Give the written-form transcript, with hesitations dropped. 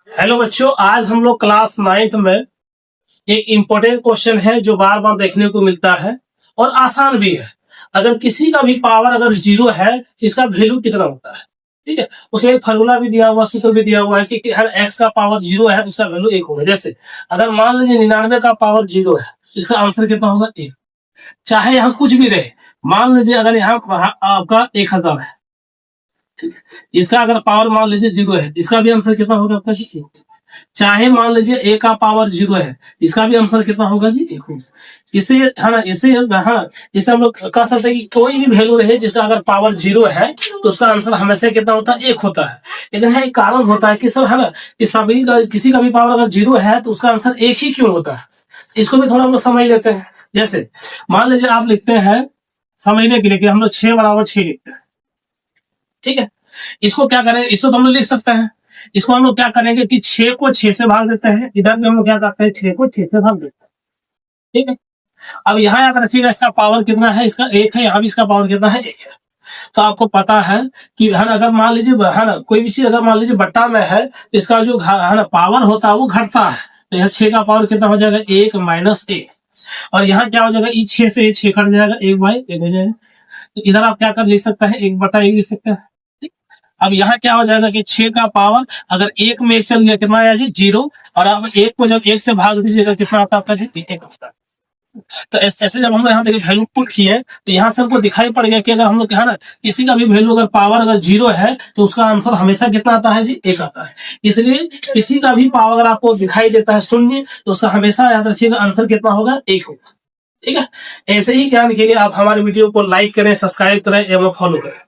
Hello बच्चों, आज हम लोग क्लास 9th में एक इम्पोर्टेंट क्वेश्चन है जो बार बार देखने को मिलता है और आसान भी है। अगर किसी का भी पावर अगर जीरो है तो इसका वैल्यू कितना होता है। ठीक है, उसमें एक फॉर्मूला भी दिया हुआ, सूत्र भी दिया हुआ है कि हर एक्स का पावर जीरो है उसका वैल्यू एक होगा। जैसे अगर मान लीजिए 99 का पावर जीरो है तो इसका आंसर कितना होगा? एक। चाहे यहाँ कुछ भी रहे, मान लीजिए अगर यहाँ आपका 1000 है, इसका अगर पावर मान लीजिए जीरो है, इसका भी आंसर कितना होगा आपका जी? चाहे मान लीजिए ए का पावर जीरो है, इसका भी आंसर कितना होगा जी? एक होगा। इसे है ना, इसे हाँ, इसे हम लोग कह सकते हैं कि कोई भी वैल्यू रहे जिसका अगर पावर जीरो है तो उसका आंसर हमेशा कितना होता है? एक होता है। लेकिन है एक कारण होता है कि सर है ना, कि सभी का किसी का भी पावर अगर जीरो है तो उसका आंसर एक ही क्यों होता है, इसको भी थोड़ा हम लोग समझ लेते हैं। जैसे मान लीजिए आप लिखते हैं समझने के लिए कि हम लोग 6 बराबर 6 लिखते हैं। ठीक है, इसको क्या करें, इसको तो हम लोग लिख सकते हैं। इसको हम लोग क्या करेंगे कि 6 को 6 से भाग देते हैं, इधर भी हम लोग क्या करते हैं 6 को 6 से भाग देते हैं। ठीक है, अब यहाँ याद रखिएगा इसका पावर कितना है, इसका 1 है, यहाँ भी इसका पावर कितना है? 1 है। तो आपको पता है कि है ना, अगर मान लीजिए है ना कोई भी चीज अगर मान लीजिए बट्टा में है तो इसका जो है ना पावर होता है वो घटता है। तो यहाँ 6 का पावर कितना हो जाएगा? 1 माइनस 1। और यहाँ क्या हो जाएगा? 6 से 6 कट जाएगा, 1/1 हो जाएगा। तो इधर आप क्या कर लिख सकते हैं? 1/1 लिख सकते हैं। अब यहाँ क्या हो जाएगा कि 6 का पावर अगर 1 में 1 चल गया कितना आया जी? 0। और अब 1 को जब 1 से भाग दीजिएगा कितना आता है आपका जी? 1 आता है। तो ऐसे जब हम यहाँ पे वैल्यू पुट किए तो यहाँ से हमको दिखाई पड़ गया कि अगर हम लोग है ना किसी का भी वैल्यू अगर पावर अगर 0 है तो उसका आंसर हमेशा कितना आता है जी? 1 आता है। इसलिए किसी का भी पावर अगर आपको दिखाई देता है शून्य तो उसका हमेशा याद रखिएगा आंसर कितना होगा? 1 होगा। ठीक है, ऐसे ही ज्ञान के लिए आप हमारे वीडियो को लाइक करें, सब्सक्राइब करें एवं फॉलो करें।